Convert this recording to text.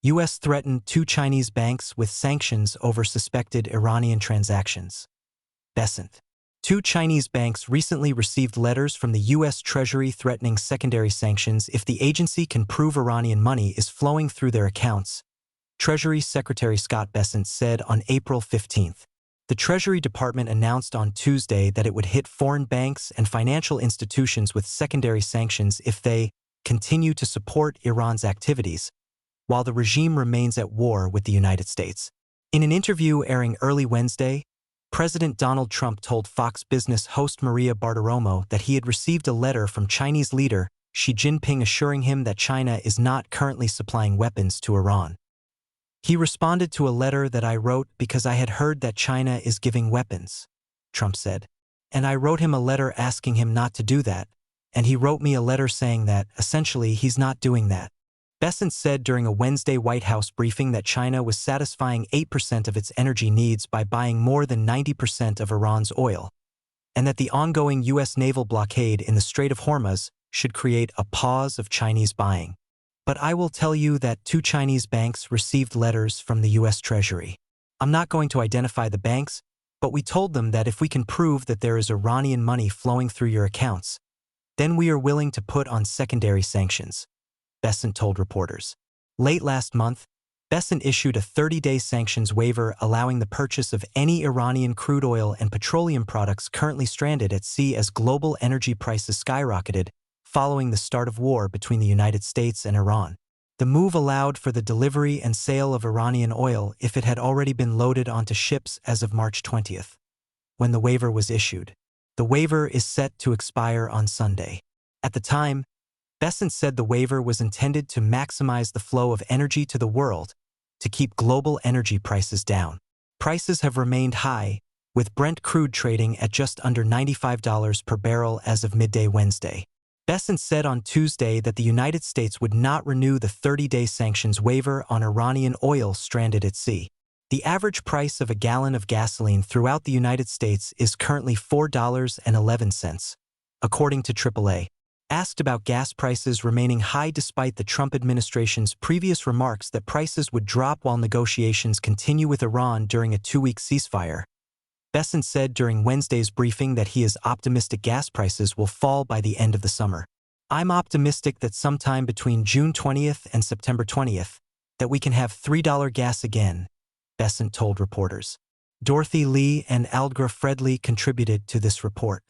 U.S. threatened two Chinese banks with sanctions over suspected Iranian transactions. Bessent. Two Chinese banks recently received letters from the U.S. Treasury threatening secondary sanctions if the agency can prove Iranian money is flowing through their accounts, Treasury Secretary Scott Bessent said on April 15. The Treasury Department announced on Tuesday that it would hit foreign banks and financial institutions with secondary sanctions if they continue to support Iran's activities, while the regime remains at war with the United States. In an interview airing early Wednesday, President Donald Trump told Fox Business host Maria Bartiromo that he had received a letter from Chinese leader Xi Jinping assuring him that China is not currently supplying weapons to Iran. He responded to a letter that I wrote because I had heard that China is giving weapons, Trump said. And I wrote him a letter asking him not to do that, and he wrote me a letter saying that, essentially, he's not doing that. Bessent said during a Wednesday White House briefing that China was satisfying 8% of its energy needs by buying more than 90% of Iran's oil, and that the ongoing U.S. naval blockade in the Strait of Hormuz should create a pause of Chinese buying. But I will tell you that two Chinese banks received letters from the U.S. Treasury. I'm not going to identify the banks, but we told them that if we can prove that there is Iranian money flowing through your accounts, then we are willing to put on secondary sanctions, Bessent told reporters. Late last month, Bessent issued a 30-day sanctions waiver allowing the purchase of any Iranian crude oil and petroleum products currently stranded at sea as global energy prices skyrocketed following the start of war between the United States and Iran. The move allowed for the delivery and sale of Iranian oil if it had already been loaded onto ships as of March 20th, when the waiver was issued. The waiver is set to expire on Sunday. At the time, Bessent said the waiver was intended to maximize the flow of energy to the world to keep global energy prices down. Prices have remained high, with Brent crude trading at just under $95 per barrel as of midday Wednesday. Bessent said on Tuesday that the United States would not renew the 30-day sanctions waiver on Iranian oil stranded at sea. The average price of a gallon of gasoline throughout the United States is currently $4.11, according to AAA. Asked about gas prices remaining high despite the Trump administration's previous remarks that prices would drop while negotiations continue with Iran during a two-week ceasefire, Bessent said during Wednesday's briefing that he is optimistic gas prices will fall by the end of the summer. I'm optimistic that sometime between June 20th and September 20th, that we can have $3 gas again, Bessent told reporters. Dorothy Lee and Aldgra Fredley contributed to this report.